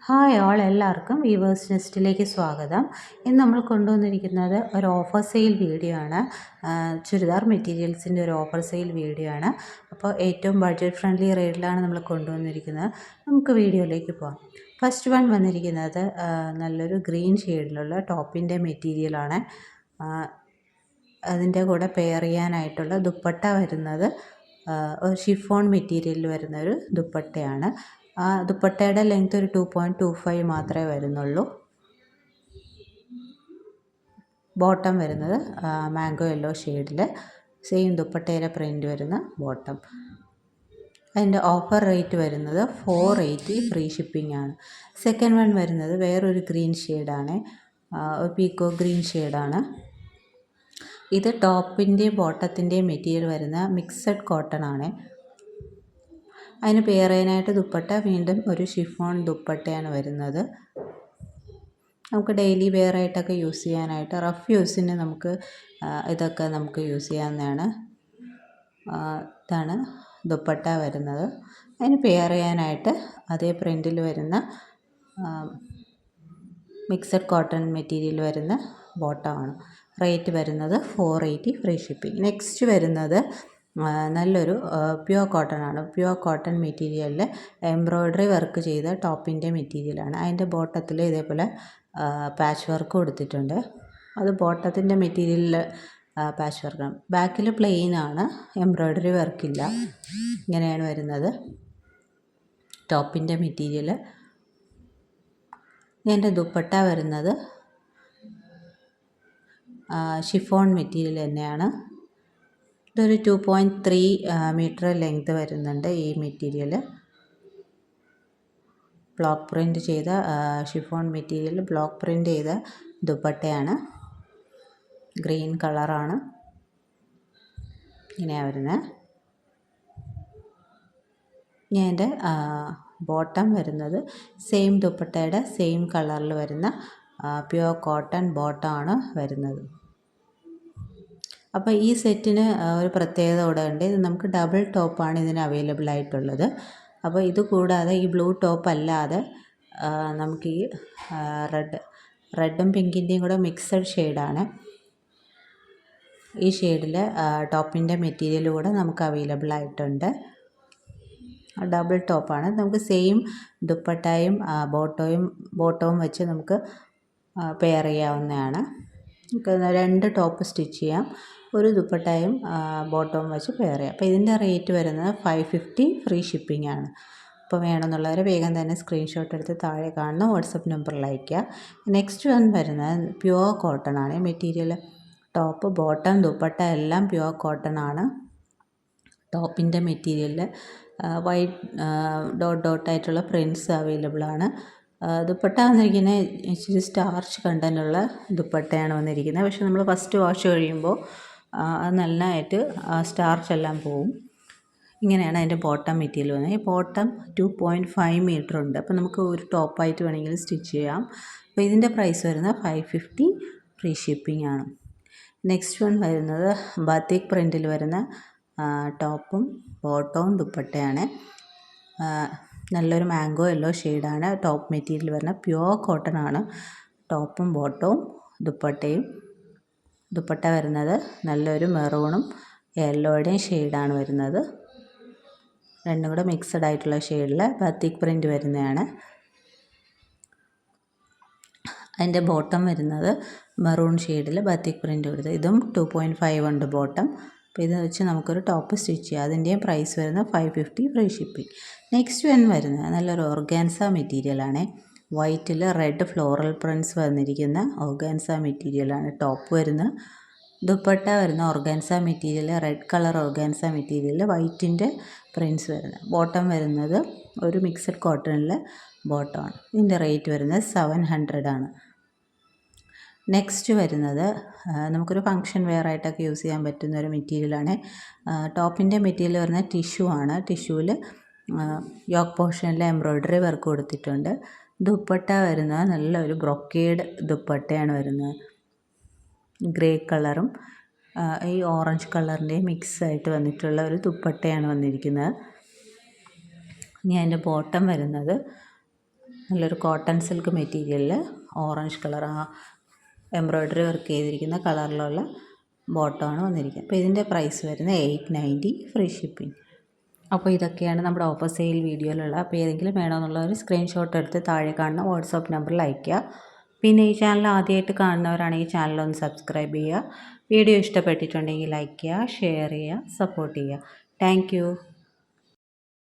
Hi all, എല്ലാവർക്കും weavers നെസ്റ്റിലേക്ക് സ്വാഗതം. ഇന്ന് നമ്മൾ കൊണ്ടുവന്നിരിക്കുന്നത് ഒരു ഓഫർ സെയിൽ വീഡിയോ ആണ്. ചുരിദാർ മെറ്റീരിയൽസിൻ്റെ ഒരു ഓഫർ സെയിൽ വീഡിയോ ആണ്. അപ്പോൾ ഏറ്റവും ബഡ്ജറ്റ് ഫ്രണ്ട്ലി റേറ്റിലാണ് നമ്മൾ കൊണ്ടുവന്നിരിക്കുന്നത്. നമുക്ക് വീഡിയോയിലേക്ക് പോകാം. ഫസ്റ്റ് വൺ വന്നിരിക്കുന്നത് നല്ലൊരു ഗ്രീൻ ഷെയ്ഡിലുള്ള ടോപ്പിൻ്റെ മെറ്റീരിയലാണ്. അതിൻ്റെ കൂടെ പെയർ ചെയ്യാനായിട്ടുള്ള ദുപ്പട്ട വരുന്നത് ഒരു ഷിഫോൺ മെറ്റീരിയലിൽ വരുന്നൊരു ദുപ്പട്ടയാണ്. ദുപ്പട്ടയുടെ ലെങ്ത് ഒരു 2.25 മാത്രമേ വരുന്നുള്ളൂ. ബോട്ടം വരുന്നത് മാംഗോ യെല്ലോ ഷെയ്ഡിൽ സെയിം ദുപ്പട്ടയുടെ പ്രിൻ്റ് വരുന്ന ബോട്ടം. അതിൻ്റെ ഓഫർ റേറ്റ് വരുന്നത് 480 ഫ്രീ ഷിപ്പിംഗ് ആണ്. സെക്കൻഡ് വൺ വരുന്നത് വേറൊരു ഗ്രീൻ ഷെയ്ഡാണ്, പീക്കോ ഗ്രീൻ ഷെയ്ഡാണ്. ഇത് ടോപ്പിൻ്റെയും ബോട്ടത്തിൻ്റെയും മെറ്റീരിയൽ വരുന്ന മിക്സഡ് കോട്ടൺ ആണ്. അതിന് പെയർ ചെയ്യാനായിട്ട് ദുപ്പട്ട വീണ്ടും ഒരു ഷിഫോൺ ദുപ്പട്ടയാണ് വരുന്നത്. നമുക്ക് ഡെയിലി വെയർ ആയിട്ടൊക്കെ യൂസ് ചെയ്യാനായിട്ട്, റഫ് യൂസിന് ഇതൊക്കെ നമുക്ക് യൂസ് ചെയ്യാവുന്നതാണ്. ഇതാണ് ദുപ്പട്ട വരുന്നത്. അതിന് പെയർ ചെയ്യാനായിട്ട് അതേ പ്രിൻറ്റിൽ വരുന്ന മിക്സഡ് കോട്ടൺ മെറ്റീരിയൽ വരുന്ന ബോട്ടമാണ്. റേറ്റ് വരുന്നത് 480 ഫ്രീ ഷിപ്പിംഗ്. നെക്സ്റ്റ് വരുന്നത് നല്ലൊരു പ്യുവർ കോട്ടൺ ആണ്. പ്യുവർ കോട്ടൺ മെറ്റീരിയലിൽ എംബ്രോയ്ഡറി വർക്ക് ചെയ്ത ടോപ്പിൻ്റെ മെറ്റീരിയലാണ്. അതിൻ്റെ ബോട്ടത്തിൽ ഇതേപോലെ പാച്ച് വർക്ക് കൊടുത്തിട്ടുണ്ട്. അത് ബോട്ടത്തിൻ്റെ മെറ്റീരിയലിൽ പാച്ച് വർക്കാണ്. ബാക്കിൽ പ്ലെയിൻ ആണ്, എംബ്രോയ്ഡറി വർക്കില്ല. ഇങ്ങനെയാണ് വരുന്നത് ടോപ്പിൻ്റെ മെറ്റീരിയൽ. ഇതിൻ്റെ ദുപ്പട്ട വരുന്നത് ഷിഫോൺ മെറ്റീരിയൽ തന്നെയാണ്. ഇതൊരു 2.3 മീറ്റർ ലെങ്ത് വരുന്നുണ്ട്. ഈ മെറ്റീരിയൽ ബ്ലോക്ക് പ്രിൻ്റ് ചെയ്ത ഷിഫോൺ മെറ്റീരിയൽ ബ്ലോക്ക് പ്രിൻ്റ് ചെയ്ത ദുപ്പട്ടയാണ്. ഗ്രീൻ കളറാണ്. ഇങ്ങനെയാണ് വരുന്നത്. ഞാൻ എൻ്റെ ബോട്ടം വരുന്നത് സെയിം ദുപ്പട്ടയുടെ സെയിം കളറിൽ വരുന്ന പ്യുവർ കോട്ടൺ ബോട്ടമാണ് വരുന്നത്. അപ്പോൾ ഈ സെറ്റിന് ഒരു പ്രത്യേകത കൂടെ ഉണ്ട്. ഇത് നമുക്ക് ഡബിൾ ടോപ്പാണ് ഇതിന് അവൈലബിൾ ആയിട്ടുള്ളത്. അപ്പോൾ ഇത് കൂടാതെ ഈ ബ്ലൂ ടോപ്പ് അല്ലാതെ നമുക്ക് ഈ റെഡും പിങ്കിൻ്റെയും കൂടെ മിക്സഡ് ഷെയ്ഡാണ്. ഈ ഷെയ്ഡിൽ ടോപ്പിൻ്റെ മെറ്റീരിയൽ കൂടെ നമുക്ക് അവൈലബിൾ ആയിട്ടുണ്ട്. ഡബിൾ ടോപ്പാണ്. നമുക്ക് സെയിം ദുപ്പട്ടയും ബോട്ടവും വെച്ച് നമുക്ക് പെയർ ചെയ്യാവുന്നതാണ്. നമുക്ക് 2 ടോപ്പ് സ്റ്റിച്ച് ചെയ്യാം. ഒരു ദുപ്പട്ടയും ബോട്ടവും വെച്ച് പെയർ ചെയ്യാം. അപ്പോൾ ഇതിൻ്റെ റേറ്റ് വരുന്നത് 550 ഫ്രീ ഷിപ്പിംഗ് ആണ്. അപ്പോൾ വേണമെന്നുള്ളവർ വേഗം തന്നെ സ്ക്രീൻഷോട്ട് എടുത്ത് താഴെ കാണുന്ന വാട്സപ്പ് നമ്പറിൽ അയയ്ക്കുക. നെക്സ്റ്റ് വൺ വരുന്നത് പ്യുവർ കോട്ടൺ ആണ്. മെറ്റീരിയൽ ടോപ്പ് ബോട്ടം ദുപ്പട്ട എല്ലാം പ്യുവർ കോട്ടൺ ആണ്. ടോപ്പിൻ്റെ മെറ്റീരിയലിൽ വൈറ്റ് ഡോട്ടായിട്ടുള്ള പ്രിൻറ്റ്സ് അവൈലബിൾ ആണ്. ദുപ്പട്ട വന്നിരിക്കുന്നത് ഇച്ചിരി സ്റ്റാർച്ച് കണ്ടൻറ്റുള്ള ദുപ്പട്ടയാണ് വന്നിരിക്കുന്നത്. പക്ഷെ നമ്മൾ ഫസ്റ്റ് വാഷ് കഴിയുമ്പോൾ അത് നല്ലതായിട്ട് സ്റ്റാർച്ച് എല്ലാം പോവും. ഇങ്ങനെയാണ് അതിൻ്റെ ബോട്ടം മെറ്റീരിയൽ വന്നത്. ഈ ബോട്ടം 2.5 മീറ്റർ ഉണ്ട്. അപ്പോൾ നമുക്ക് ഒരു ടോപ്പായിട്ട് വേണമെങ്കിൽ സ്റ്റിച്ച് ചെയ്യാം. അപ്പോൾ ഇതിൻ്റെ പ്രൈസ് വരുന്നത് 550 ഫ്രീ ഷിപ്പിംഗ് ആണ്. നെക്സ്റ്റ് വൺ വരുന്നത് ബാത്തിക് പ്രിൻറ്റിൽ വരുന്ന ടോപ്പും ബോട്ടവും ദുപ്പട്ടയാണ്. നല്ലൊരു മാംഗോ യെല്ലോ ഷെയ്ഡാണ് ടോപ്പ് മെറ്റീരിയൽ വരുന്നത്. പ്യുവർ കോട്ടൺ ആണ് ടോപ്പും ബോട്ടവും ദുപ്പട്ടയും. ദുപ്പട്ട വരുന്നത് നല്ലൊരു മെറൂണും യെല്ലോയുടെയും ഷെയ്ഡാണ് വരുന്നത്. രണ്ടും കൂടെ മിക്സഡ് ആയിട്ടുള്ള ഷെയ്ഡിൽ ബാത്തിക് പ്രിൻ്റ് വരുന്നതാണ്. അതിൻ്റെ ബോട്ടം വരുന്നത് മെറൂൺ ഷെയ്ഡിൽ ബാത്തിക് പ്രിൻ്റ് കൊടുത്തത്. ഇതും 2.5 ഉണ്ട് ബോട്ടം. അപ്പോൾ ഇത് വെച്ച് നമുക്കൊരു ടോപ്പ് സ്റ്റിച്ച് ചെയ്യാം. അതിൻ്റെയും പ്രൈസ് വരുന്നത് 550 ഫ്രീ ഷിപ്പിംഗ്. നെക്സ്റ്റ് വൺ വരുന്നത് നല്ലൊരു ഓർഗാൻസ മെറ്റീരിയലാണ്. വൈറ്റിൽ റെഡ് ഫ്ലോറൽ പ്രിൻറ്റ്സ് വന്നിരിക്കുന്ന ഓർഗാൻസ മെറ്റീരിയലാണ് ടോപ്പ് വരുന്നത്. ദുപ്പട്ട വരുന്ന organza material red colour organza material വൈറ്റിൻ്റെ പ്രിൻറ്റ്സ് വരുന്നത്. ബോട്ടം വരുന്നത് ഒരു മിക്സഡ് കോട്ടണിലെ ബോട്ടമാണ്. ഇതിൻ്റെ റേറ്റ് വരുന്നത് 700 ആണ്. നെക്സ്റ്റ് വരുന്നത് നമുക്കൊരു ഫങ്ഷൻ വെയർ ആയിട്ടൊക്കെ യൂസ് ചെയ്യാൻ പറ്റുന്ന ഒരു മെറ്റീരിയലാണ്. ടോപ്പിൻ്റെ മെറ്റീരിയൽ വരുന്നത് ടിഷ്യൂ ആണ്. ടിഷ്യൂവിൽ യോക്ക് പോർഷനിൽ എംബ്രോയ്ഡറി വർക്ക് കൊടുത്തിട്ടുണ്ട്. ദുപ്പട്ട വരുന്നത് നല്ലൊരു ബ്രൊക്കേഡ് ദുപ്പട്ടയാണ് വരുന്നത്. ഗ്രേ കളറും ഈ ഓറഞ്ച് കളറിൻ്റെയും മിക്സ് ആയിട്ട് വന്നിട്ടുള്ള ഒരു ദുപ്പട്ടയാണ് വന്നിരിക്കുന്നത്. ഇനി അതിൻ്റെ ബോട്ടം വരുന്നത് നല്ലൊരു കോട്ടൺ സിൽക്ക് മെറ്റീരിയലിൽ ഓറഞ്ച് കളർ എംബ്രോയ്ഡറി വർക്ക് ചെയ്തിരിക്കുന്ന കളറിലുള്ള ബോട്ടമാണ് വന്നിരിക്കുന്നത്. അപ്പോൾ ഇതിൻ്റെ പ്രൈസ് വരുന്നത് 890 ഫ്രീ ഷിപ്പിംഗ്. അപ്പോൾ ഇതൊക്കെയാണ് നമ്മുടെ ഓഫർ സെയിൽ വീഡിയോയിലുള്ള. അപ്പോൾ ഏതെങ്കിലും വേണമെന്നുള്ളവർ സ്ക്രീൻഷോട്ട് എടുത്ത് താഴെ കാണുന്ന വാട്സാപ്പ് നമ്പറിൽ അയയ്ക്കുക. പിന്നെ ഈ ചാനൽ ആദ്യമായിട്ട് കാണുന്നവരാണെങ്കിൽ ചാനലൊന്ന് സബ്സ്ക്രൈബ് ചെയ്യുക. വീഡിയോ ഇഷ്ടപ്പെട്ടിട്ടുണ്ടെങ്കിൽ ലൈക്ക് ചെയ്യുക, ഷെയർ ചെയ്യുക, സപ്പോർട്ട് ചെയ്യുക. താങ്ക്